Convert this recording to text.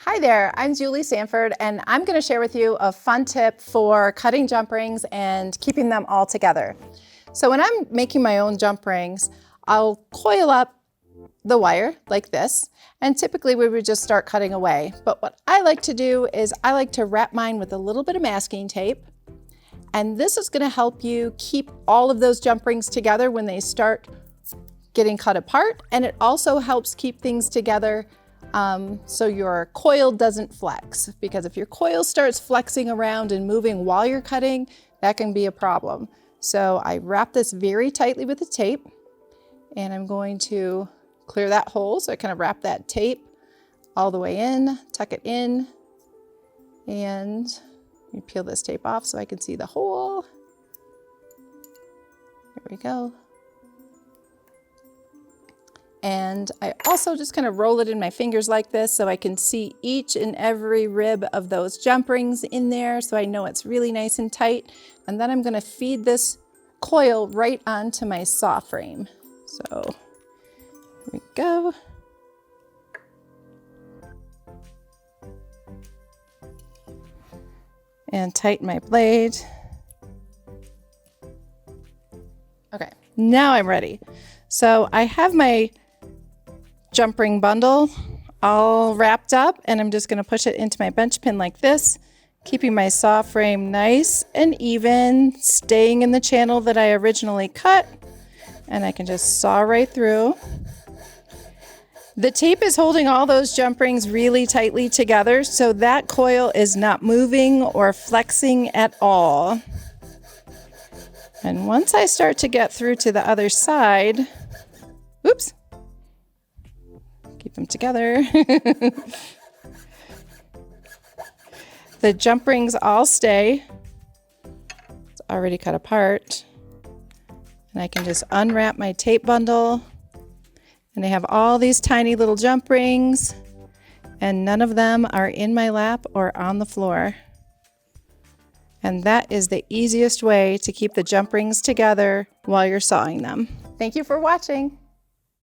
Hi there, I'm Julie Sanford and I'm going to share with you a fun tip for cutting jump rings and keeping them all together. So when I'm making my own jump rings, I'll coil up the wire like this, and typically we would just start cutting away. But what I like to do is I like to wrap mine with a little bit of masking tape, and this is going to help you keep all of those jump rings together when they start getting cut apart, and it also helps keep things together so your coil doesn't flex, because if your coil starts flexing around and moving while you're cutting, that can be a problem. So I wrap this very tightly with the tape, and I'm going to clear that hole. So I kind of wrap that tape all the way in, tuck it in, and let me peel this tape off so I can see the hole. There we go. And I also just kind of roll it in my fingers like this so I can see each and every rib of those jump rings in there, so I know it's really nice and tight. And then I'm going to feed this coil right onto my saw frame. So here we go. And tighten my blade. Okay, now I'm ready. So I have my jump ring bundle all wrapped up, and I'm just going to push it into my bench pin like this, keeping my saw frame nice and even, staying in the channel that I originally cut, and I can just saw right through. The tape is holding all those jump rings really tightly together, so that coil is not moving or flexing at all. And once I start to get through to the other side, oops, keep them together. The jump rings all stay. It's already cut apart. And I can just unwrap my tape bundle. And I have all these tiny little jump rings, and none of them are in my lap or on the floor. And that is the easiest way to keep the jump rings together while you're sawing them. Thank you for watching.